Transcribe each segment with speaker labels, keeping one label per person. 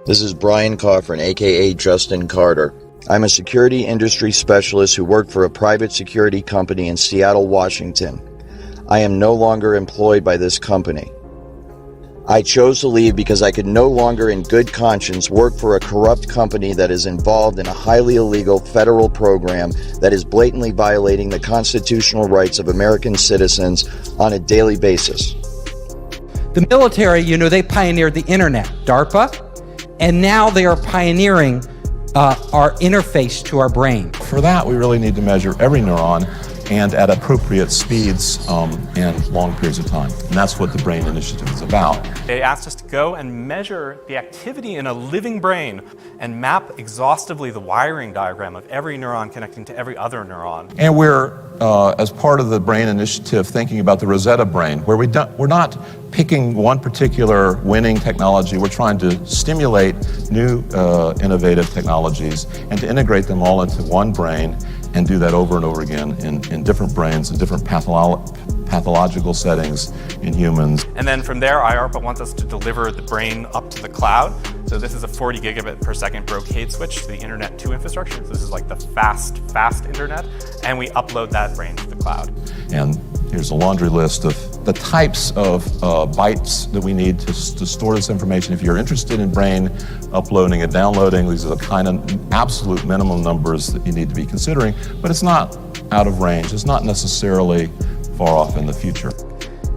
Speaker 1: This is Brian Coffrin, aka Justin Carter. I'm a security industry specialist who worked for a private security company in Seattle, Washington. I am no longer employed by this company. I chose to leave because I could no longer in good conscience work for a corrupt company that is involved in a highly illegal federal program that is blatantly violating the constitutional rights of American citizens on a daily basis.
Speaker 2: The military, they pioneered the internet, DARPA, and now they are pioneering our interface to our brain.
Speaker 3: For that, we really need to measure every neuron and at appropriate speeds and long periods of time. And that's what the BRAIN Initiative is about.
Speaker 4: They asked us to go and measure the activity in a living brain and map exhaustively the wiring diagram of every neuron connecting to every other neuron.
Speaker 3: And we're, as part of the BRAIN Initiative, thinking about the Rosetta brain, where we're not picking one particular winning technology. We're trying to stimulate new innovative technologies and to integrate them all into one brain and do that over and over again in different brains, in different pathological settings in humans.
Speaker 4: And then from there, IARPA wants us to deliver the brain up to the cloud. So this is a 40 gigabit per second brocade switch to the Internet 2 infrastructure. So this is like the fast internet. And we upload that brain to the cloud.
Speaker 3: And here's a laundry list of the types of bytes that we need to store this information. If you're interested in brain uploading and downloading, these are the kind of absolute minimum numbers that you need to be considering, but it's not out of range. It's not necessarily far off in the future.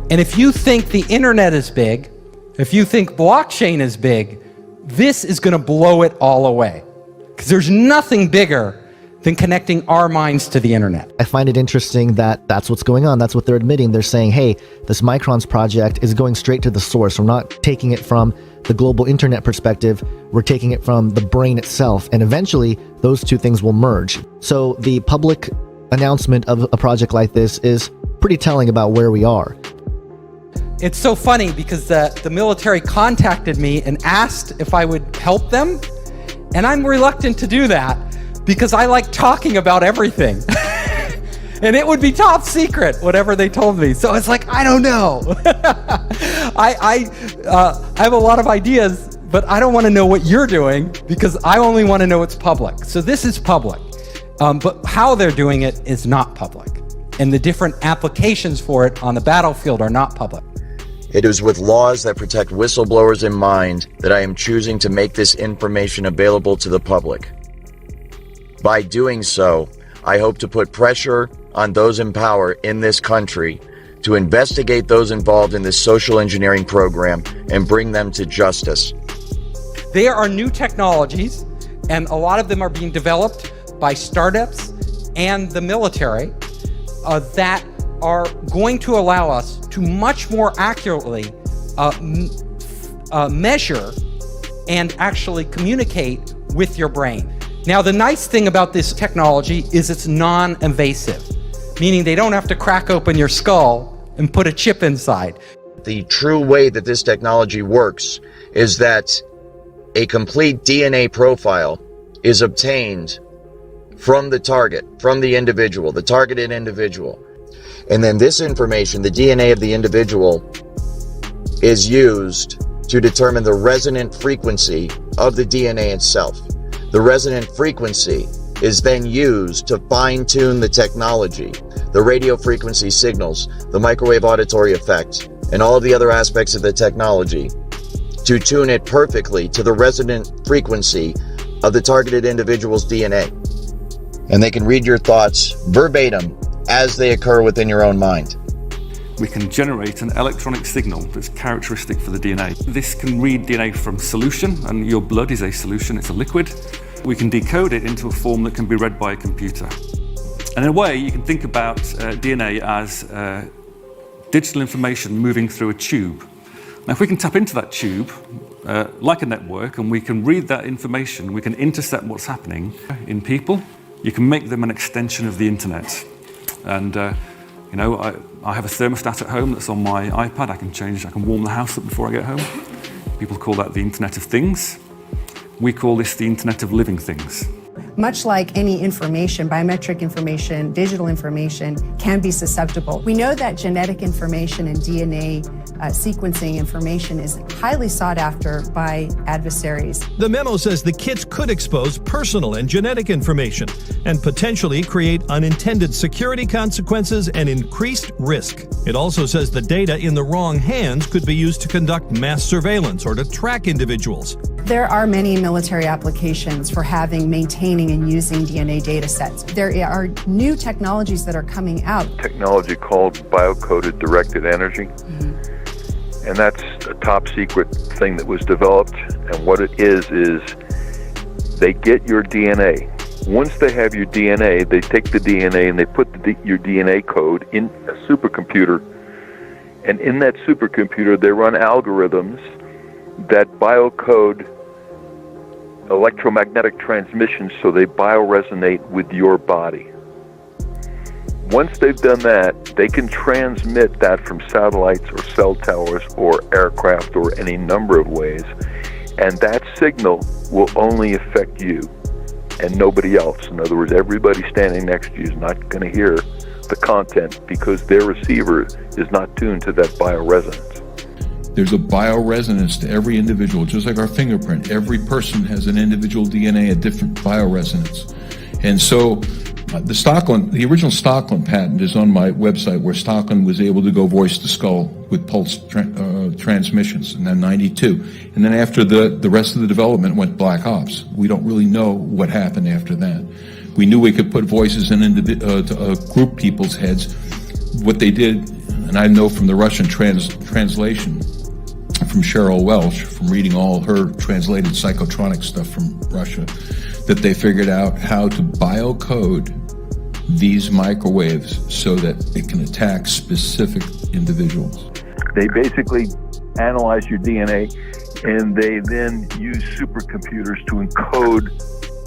Speaker 2: And if you think the internet is big, if you think blockchain is big, this is going to blow it all away. Because there's nothing bigger than connecting our minds to the internet.
Speaker 5: I find it interesting that that's what's going on. That's what they're admitting. They're saying, hey, this Microns project is going straight to the source. We're not taking it from the global internet perspective. We're taking it from the brain itself. And eventually, those two things will merge. So the public announcement of a project like this is pretty telling about where we are.
Speaker 2: It's so funny because the military contacted me and asked if I would help them. And I'm reluctant to do that because I like talking about everything. And it would be top secret, whatever they told me. So it's like, I don't know. I have a lot of ideas, but I don't want to know what you're doing because I only want to know it's public. So this is public. But how they're doing it is not public. And the different applications for it on the battlefield are not public.
Speaker 1: It is with laws that protect whistleblowers in mind that I am choosing to make this information available to the public. By doing so, I hope to put pressure on those in power in this country to investigate those involved in this social engineering program and bring them to justice.
Speaker 2: There are new technologies, and a lot of them are being developed by startups and the military that are going to allow us to much more accurately measure and actually communicate with your brain. Now, the nice thing about this technology is it's non-invasive, meaning they don't have to crack open your skull and put a chip inside.
Speaker 1: The true way that this technology works is that a complete DNA profile is obtained from the target, from the individual, the targeted individual. And then this information, the DNA of the individual, is used to determine the resonant frequency of the DNA itself. The resonant frequency is then used to fine-tune the technology, the radio frequency signals, the microwave auditory effect, and all of the other aspects of the technology to tune it perfectly to the resonant frequency of the targeted individual's DNA. And they can read your thoughts verbatim as they occur within your own mind.
Speaker 6: We can generate an electronic signal that's characteristic for the DNA. This can read DNA from solution, and your blood is a solution, it's a liquid. We can decode it into a form that can be read by a computer. And in a way, you can think about DNA as digital information moving through a tube. Now, if we can tap into that tube, like a network, and we can read that information, we can intercept what's happening in people, you can make them an extension of the internet. And I have a thermostat at home that's on my iPad. I can warm the house up before I get home. People call that the Internet of Things. We call this the Internet of Living Things.
Speaker 7: much like any information, biometric information, digital information can be susceptible. We know that genetic information and DNA sequencing information is highly sought after by adversaries.
Speaker 8: The memo says the kits could expose personal and genetic information and potentially create unintended security consequences and increased risk. It also says the data in the wrong hands could be used to conduct mass surveillance or to track individuals.
Speaker 7: There are many military applications for having, maintaining, and using DNA data sets. There are new technologies that are coming out.
Speaker 9: Technology called biocoded directed energy. And that's a top secret thing that was developed. And what it is they get your DNA. Once they have your DNA, they take the DNA and they put your DNA code in a supercomputer. And in that supercomputer, they run algorithms that biocode electromagnetic transmissions so they bioresonate with your body. Once they've done that, they can transmit that from satellites or cell towers or aircraft or any number of ways, and that signal will only affect you and nobody else. In other words, everybody standing next to you is not going to hear the content because their receiver is not tuned to that bioresonance.
Speaker 10: There's a bioresonance to every individual, just like our fingerprint. Every person has an individual DNA, a different bioresonance. And so the original Stockland patent is on my website, where Stockland was able to go voice to skull with pulse transmissions in 92. And then after the rest of the development went black ops. We don't really know what happened after that. We knew we could put voices in to group people's heads. What they did, and I know from the Russian translation from Cheryl Welch, from reading all her translated psychotronic stuff from Russia, that they figured out how to biocode these microwaves so that it can attack specific individuals.
Speaker 9: They basically analyze your DNA and they then use supercomputers to encode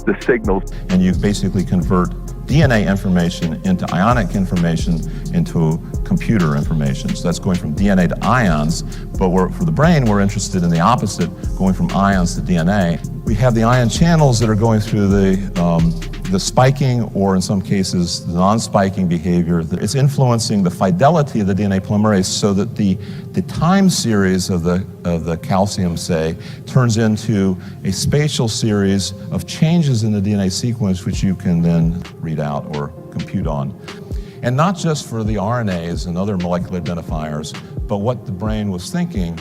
Speaker 9: the signals. And
Speaker 3: you basically convert DNA information into ionic information into computer information. So that's going from DNA to ions, but for the brain, we're interested in the opposite, going from ions to DNA. We have the ion channels that are going through the spiking, or in some cases, the non-spiking behavior. It's influencing the fidelity of the DNA polymerase so that the time series of the calcium, say, turns into a spatial series of changes in the DNA sequence, which you can then read out or compute on. And not just for the RNAs and other molecular identifiers, but what the brain was thinking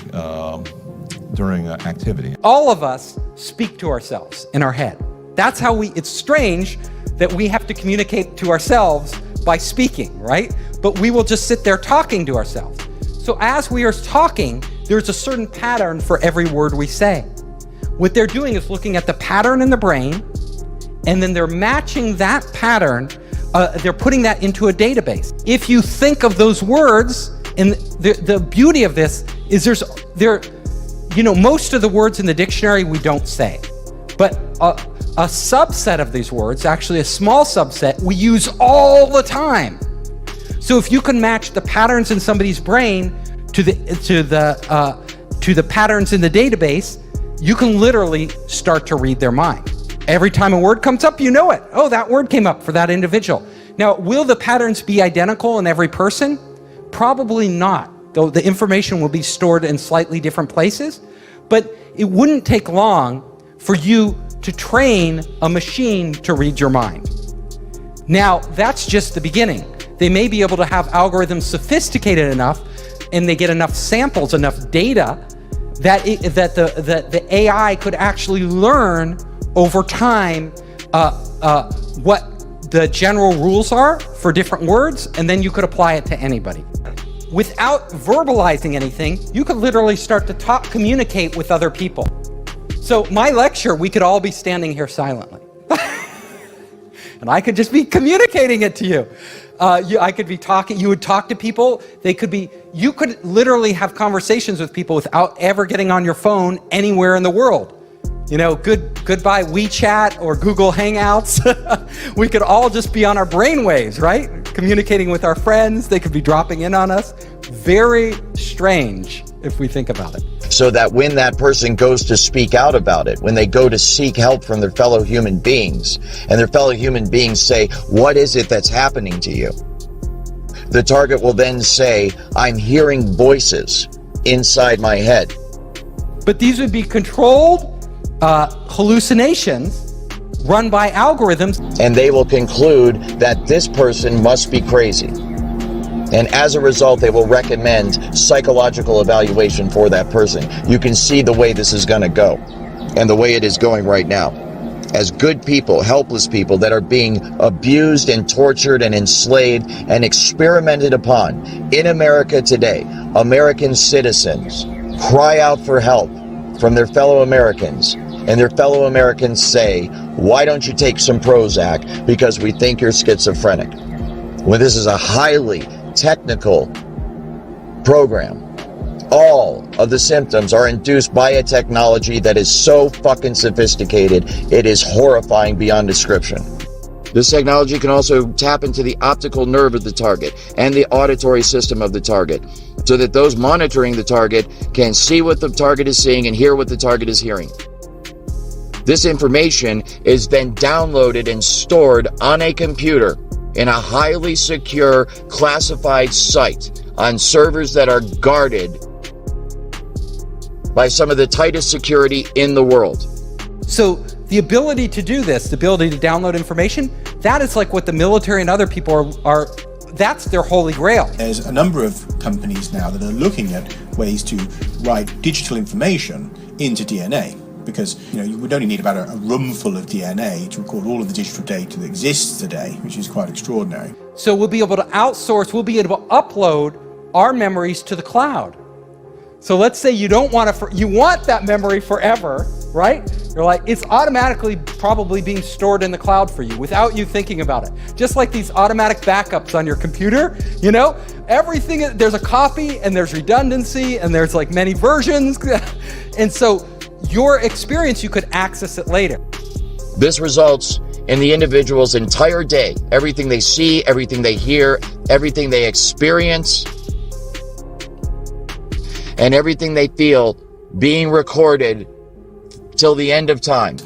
Speaker 3: during activity.
Speaker 2: All of us speak to ourselves in our head. That's how it's strange that we have to communicate to ourselves by speaking, right? But we will just sit there talking to ourselves. So as we are talking, there's a certain pattern for every word we say. What they're doing is looking at the pattern in the brain, and then they're matching that pattern, they're putting that into a database. If you think of those words, and the beauty of this is most of the words in the dictionary we don't say, but a subset of these words, actually a small subset, we use all the time. So if you can match the patterns in somebody's brain to the patterns in the database, you can literally start to read their mind. Every time a word comes up, you know it. Oh, that word came up for that individual. Now, will the patterns be identical in every person? Probably not, though the information will be stored in slightly different places. But it wouldn't take long for you to train a machine to read your mind. Now, that's just the beginning. They may be able to have algorithms sophisticated enough, and they get enough samples, enough data, that the AI could actually learn over time what the general rules are for different words, and then you could apply it to anybody. Without verbalizing anything, you could literally start to communicate with other people. So my lecture, we could all be standing here silently. And I could just be communicating it to you. I could be talking, you would talk to people, you could literally have conversations with people without ever getting on your phone anywhere in the world. Goodbye WeChat or Google Hangouts. We could all just be on our brainwaves, right? Communicating with our friends, they could be dropping in on us. Very strange if we think about it.
Speaker 1: so that when that person goes to speak out about it, when they go to seek help from their fellow human beings, and their fellow human beings say, what is it that's happening to you? The target will then say, I'm hearing voices inside my head.
Speaker 2: But these would be controlled hallucinations run by algorithms.
Speaker 1: And they will conclude that this person must be crazy. And as a result, they will recommend psychological evaluation for that person. You can see the way this is going to go, and the way it is going right now. As good people, helpless people that are being abused and tortured and enslaved and experimented upon in America today, American citizens cry out for help from their fellow Americans, and their fellow Americans say, why don't you take some Prozac because we think you're schizophrenic? When this is a highly technical program. All of the symptoms are induced by a technology that is so fucking sophisticated, it is horrifying beyond description. This technology can also tap into the optical nerve of the target and the auditory system of the target, so that those monitoring the target can see what the target is seeing and hear what the target is hearing. This information is then downloaded and stored on a computer in a highly secure, classified site on servers that are guarded by some of the tightest security in the world.
Speaker 2: So the ability to do this, the ability to download information, that is like what the military and other people are that's their holy grail.
Speaker 11: There's a number of companies now that are looking at ways to write digital information into DNA. Because you would only need about a room full of DNA to record all of the digital data that exists today, which is quite extraordinary.
Speaker 2: So we'll be able to outsource, we'll be able to upload our memories to the cloud. So let's say you don't want to, you want that memory forever, right? You're like, it's automatically probably being stored in the cloud for you without you thinking about it. Just like these automatic backups on your computer, everything, there's a copy and there's redundancy and there's like many versions. And so your experience, you could access it later.
Speaker 1: This results in the individual's entire day, everything they see, everything they hear, everything they experience, and everything they feel being recorded till the end of time.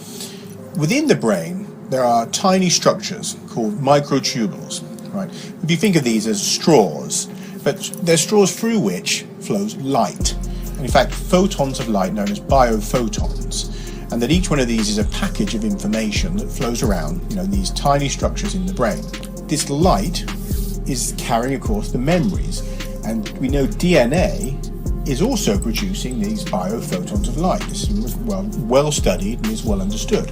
Speaker 11: Within the brain, there are tiny structures called microtubules, right? If you think of these as straws, but they're straws through which flows light. And in fact, photons of light known as biophotons. And that each one of these is a package of information that flows around, these tiny structures in the brain. This light is carrying, of course, the memories. And we know DNA is also producing these biophotons of light. This is well studied and is well understood.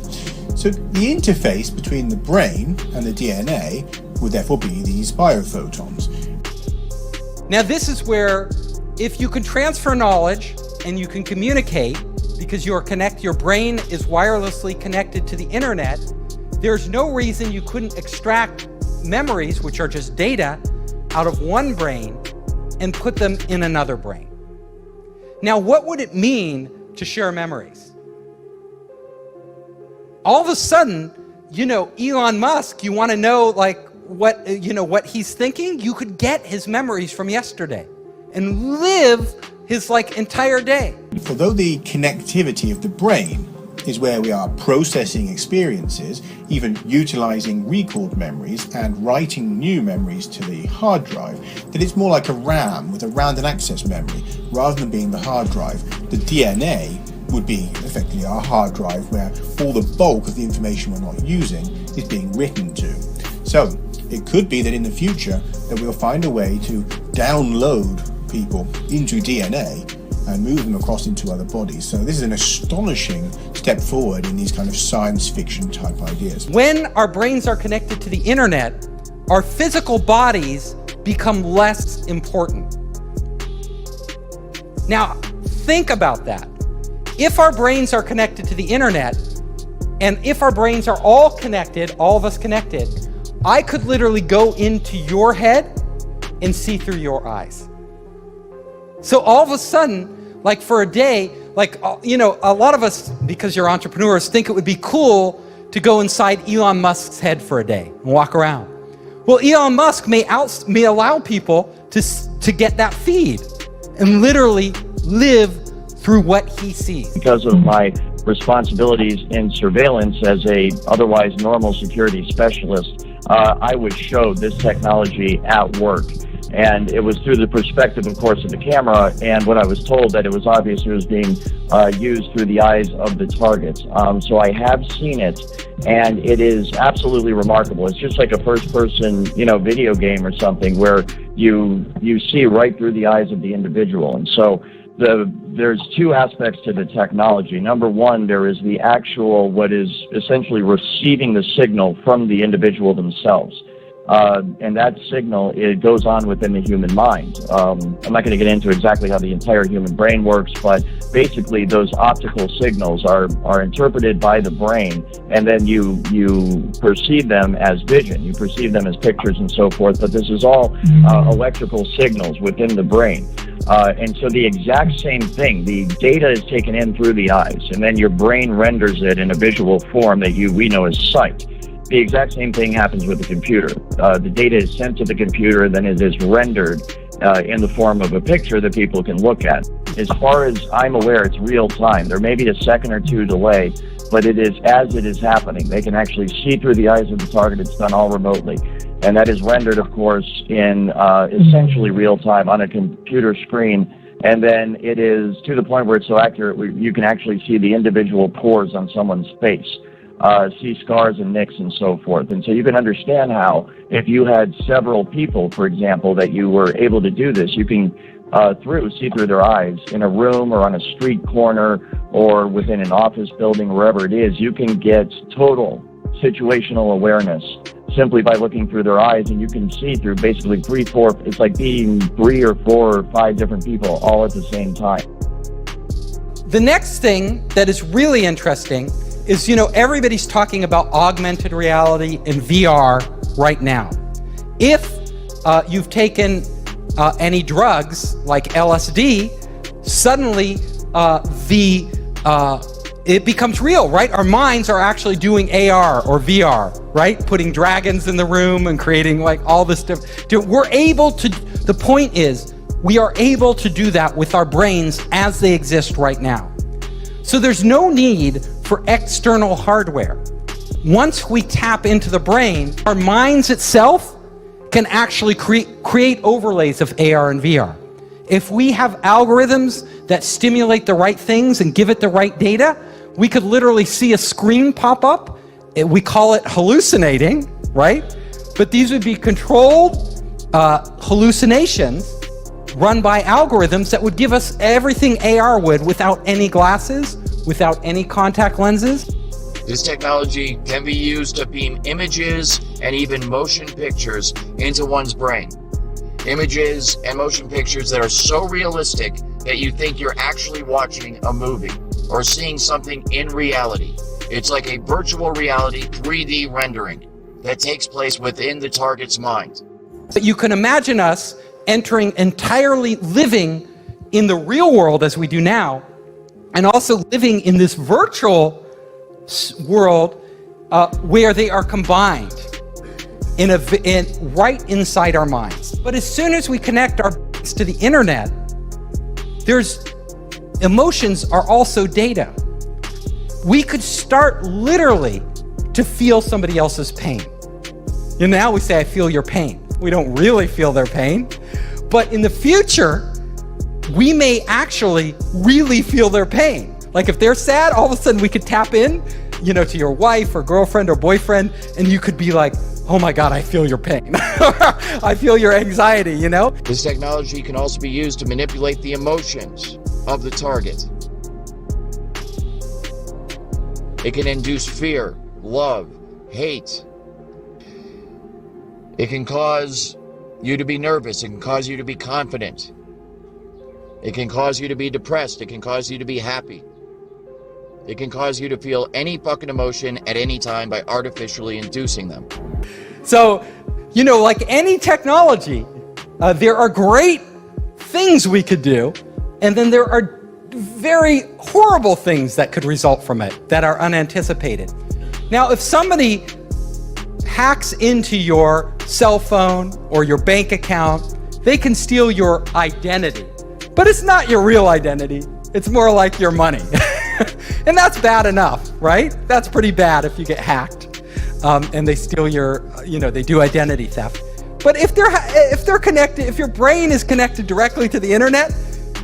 Speaker 11: So the interface between the brain and the DNA would therefore be these biophotons.
Speaker 2: Now this is where, if you can transfer knowledge and you can communicate, because your brain is wirelessly connected to the internet, there's no reason you couldn't extract memories, which are just data, out of one brain and put them in another brain. Now, what would it mean to share memories? All of a sudden, Elon Musk, you want to know what he's thinking? You could get his memories from yesterday and live his entire day.
Speaker 11: Although the connectivity of the brain is where we are processing experiences, even utilizing recalled memories and writing new memories to the hard drive, that it's more like a RAM with a random access memory rather than being the hard drive. The DNA would be effectively our hard drive where all the bulk of the information we're not using is being written to. So it could be that in the future that we'll find a way to download people into DNA and move them across into other bodies. So this is an astonishing step forward in these kind of science fiction type ideas.
Speaker 2: When our brains are connected to the internet, our physical bodies become less important. Now, think about that. If our brains are connected to the internet, and if our brains are all connected, all of us connected, I could literally go into your head and see through your eyes. So all of a sudden, for a day, a lot of us, because you're entrepreneurs, think it would be cool to go inside Elon Musk's head for a day and walk around. Well, Elon Musk may allow people to get that feed and literally live through what he sees.
Speaker 12: Because of my responsibilities in surveillance as a otherwise normal security specialist, I was showed this technology at work. And it was through the perspective, of course, of the camera, and when I was told that it was obvious it was being used through the eyes of the target. So I have seen it, and it is absolutely remarkable. It's just like a first-person, video game or something where you see right through the eyes of the individual. And so there's two aspects to the technology. Number one, there is the actual, what is essentially receiving the signal from the individual themselves. And that signal, it goes on within the human mind. I'm not going to get into exactly how the entire human brain works, but basically those optical signals are interpreted by the brain, and then you perceive them as vision. You perceive them as pictures and so forth, but this is all electrical signals within the brain. And so the exact same thing, the data is taken in through the eyes, and then your brain renders it in a visual form that we know as sight. The exact same thing happens with the computer. The data is sent to the computer, then it is rendered in the form of a picture that people can look at. As far as I'm aware, it's real time. There may be a second or two delay, but it is as it is happening. They can actually see through the eyes of the target. It's done all remotely. And that is rendered, of course, in essentially real time on a computer screen. And then it is to the point where it's so accurate, you can actually see the individual pores on someone's face. See scars and nicks and so forth. And so you can understand how if you had several people, for example, that you were able to do this, you can see through their eyes in a room or on a street corner or within an office building, wherever it is, you can get total situational awareness simply by looking through their eyes, and you can see through basically it's like being 3 or 4 or 5 different people all at the same time.
Speaker 2: The next thing that is really interesting is, everybody's talking about augmented reality and VR right now. If you've taken any drugs like LSD, suddenly it becomes real, right? Our minds are actually doing AR or VR, right? Putting dragons in the room and creating like all this stuff. We're able to, the point is, we are able to do that with our brains as they exist right now. So there's no need for external hardware. Once we tap into the brain, our minds itself can actually create overlays of AR and VR. If we have algorithms that stimulate the right things and give it the right data, we could literally see a screen pop up. We call it hallucinating, right? But these would be controlled hallucinations run by algorithms that would give us everything AR would without any glasses, without any contact lenses.
Speaker 1: This technology can be used to beam images and even motion pictures into one's brain. Images and motion pictures that are so realistic that you think you're actually watching a movie or seeing something in reality. It's like a virtual reality 3D rendering that takes place within the target's mind.
Speaker 2: But you can imagine us entering entirely living in the real world as we do now, and also living in this virtual world where they are combined right inside our minds. But as soon as we connect our brains to the internet, emotions are also data. We could start literally to feel somebody else's pain. Now we say, I feel your pain. We don't really feel their pain. But in the future, we may actually really feel their pain. Like if they're sad, all of a sudden we could tap in, to your wife or girlfriend or boyfriend, and you could be like, oh my God, I feel your pain. I feel your anxiety,
Speaker 1: This technology can also be used to manipulate the emotions of the target. It can induce fear, love, hate. It can cause you to be nervous. It can cause you to be confident. It can cause you to be depressed. It can cause you to be happy. It can cause you to feel any fucking emotion at any time by artificially inducing them.
Speaker 2: So, like any technology, there are great things we could do, and then there are very horrible things that could result from it that are unanticipated. Now, if somebody hacks into your cell phone or your bank account, they can steal your identity. But it's not your real identity. It's more like your money. And that's bad enough, right? That's pretty bad if you get hacked and they steal your, they do identity theft. But if they're connected, if your brain is connected directly to the internet,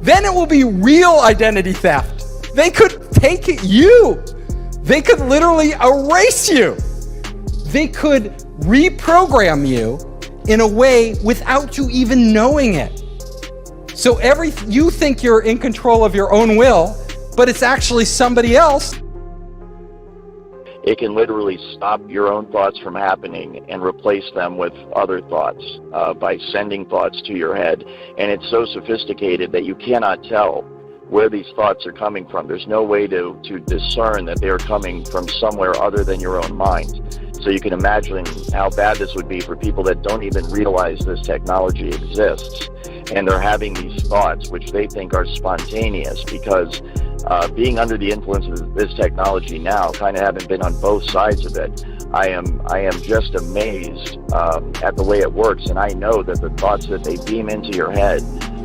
Speaker 2: then it will be real identity theft. They could take you. They could literally erase you. They could reprogram you in a way without you even knowing it. So you think you're in control of your own will, but it's actually somebody else.
Speaker 12: It can literally stop your own thoughts from happening and replace them with other thoughts by sending thoughts to your head. And it's so sophisticated that you cannot tell where these thoughts are coming from. There's no way to discern that they're coming from somewhere other than your own mind. So you can imagine how bad this would be for people that don't even realize this technology exists. And they're having these thoughts, which they think are spontaneous, because being under the influence of this technology now, kind of having been on both sides of it, I am just amazed at the way it works. And I know that the thoughts that they beam into your head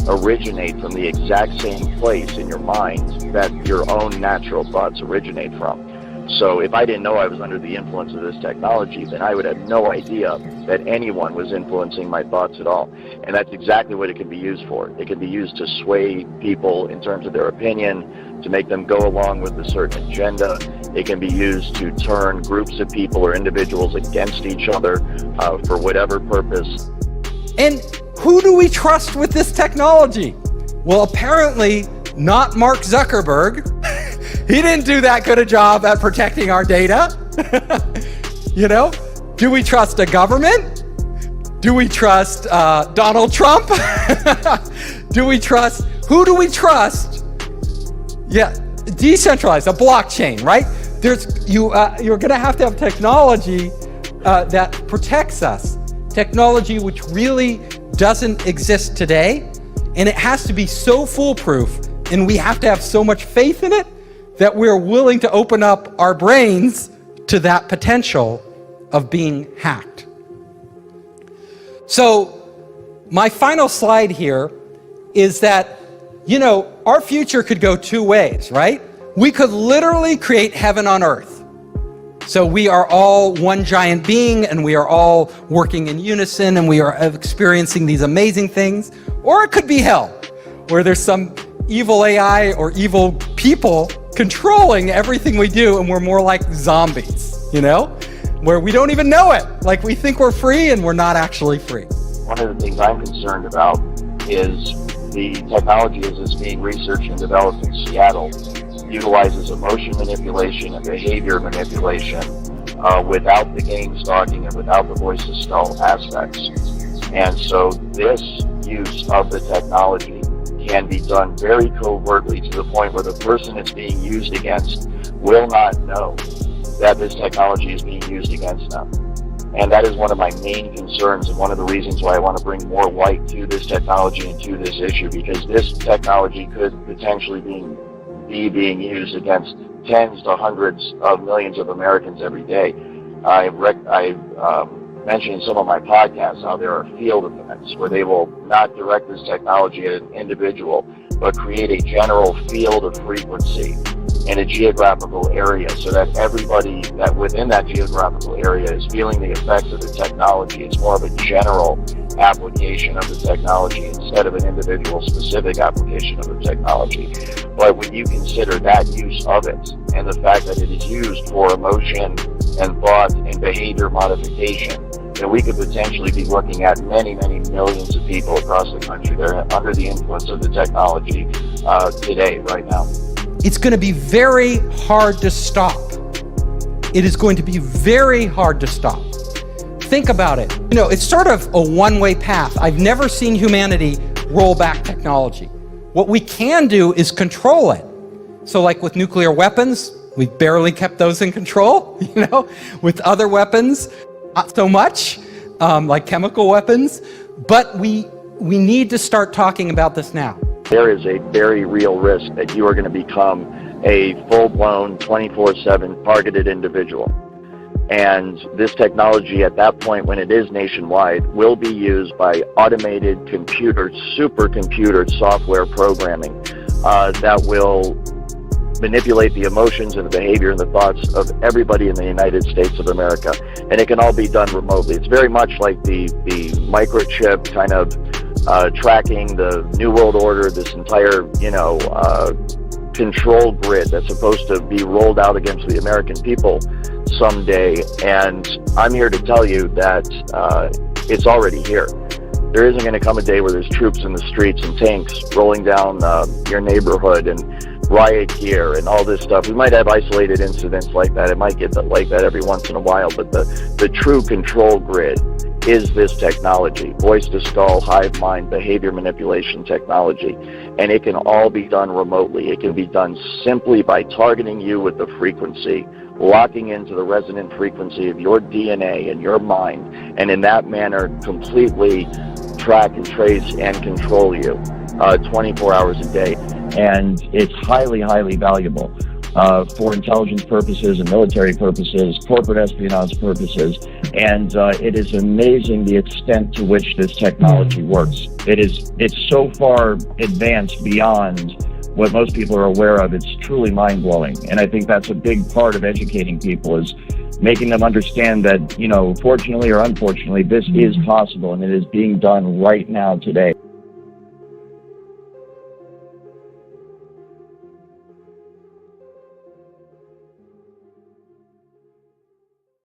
Speaker 12: originate from the exact same place in your mind that your own natural thoughts originate from. So if I didn't know I was under the influence of this technology, then I would have no idea that anyone was influencing my thoughts at all. And that's exactly what it can be used for. It can be used to sway people in terms of their opinion, to make them go along with a certain agenda. It can be used to turn groups of people or individuals against each other for whatever purpose.
Speaker 2: And who do we trust with this technology? Well, apparently not Mark Zuckerberg. He didn't do that good a job at protecting our data. Do we trust a government? Do we trust Donald Trump? Who do we trust? Yeah, decentralized, a blockchain, right? You're gonna have to have technology that protects us. Technology which really doesn't exist today, and it has to be so foolproof, and we have to have so much faith in it that we're willing to open up our brains to that potential of being hacked. So my final slide here is that, our future could go two ways, right? We could literally create heaven on earth. So we are all one giant being and we are all working in unison and we are experiencing these amazing things. Or it could be hell, where there's some evil AI or evil people controlling everything we do and we're more like zombies, where we don't even know it. Like we think we're free and we're not actually free.
Speaker 12: One of the things I'm concerned about is the technology as it's being researched and developed in Seattle utilizes emotion manipulation and behavior manipulation without the game stalking and without the voice to skull aspects. And so this use of the technology can be done very covertly to the point where the person it's being used against will not know that this technology is being used against them. And that is one of my main concerns and one of the reasons why I want to bring more light to this technology and to this issue, because this technology could potentially be being used against tens to hundreds of millions of Americans every day. I've mentioned in some of my podcasts how there are field events where they will not direct this technology at an individual, but create a general field of frequency in a geographical area so that everybody that within that geographical area is feeling the effects of the technology. It's more of a general application of the technology instead of an individual specific application of the technology. But when you consider that use of it and the fact that it is used for emotion and thought and behavior modification, then we could potentially be looking at many, many millions of people across the country that are under the influence of the technology today, right now.
Speaker 2: It's going to be very hard to stop. It is going to be very hard to stop. Think about it. It's sort of a one-way path. I've never seen humanity roll back technology. What we can do is control it. So like with nuclear weapons, we barely kept those in control, with other weapons, not so much, like chemical weapons, but we need to start talking about this now.
Speaker 12: There is a very real risk that you are going to become a full-blown 24/7 targeted individual. And this technology at that point, when it is nationwide, will be used by automated supercomputer software programming that will manipulate the emotions and the behavior and the thoughts of everybody in the United States of America. And it can all be done remotely. It's very much like the microchip kind of tracking the New World Order, this entire, control grid that's supposed to be rolled out against the American people someday. And I'm here to tell you that it's already here. There isn't going to come a day where there's troops in the streets and tanks rolling down your neighborhood and riot gear and all this stuff. We might have isolated incidents like that. It might get like that every once in a while, but the true control grid is this technology, voice to skull, hive mind, behavior manipulation technology, and it can all be done remotely. It can be done simply by targeting you with the frequency, locking into the resonant frequency of your DNA and your mind, and in that manner completely track and trace and control you 24 hours a day. And it's highly, highly valuable for intelligence purposes and military purposes, corporate espionage purposes. And it is amazing the extent to which this technology works. It's so far advanced beyond what most people are aware of. It's truly mind-blowing. And I think that's a big part of educating people, is making them understand that, fortunately or unfortunately, this is possible and it is being done right now today.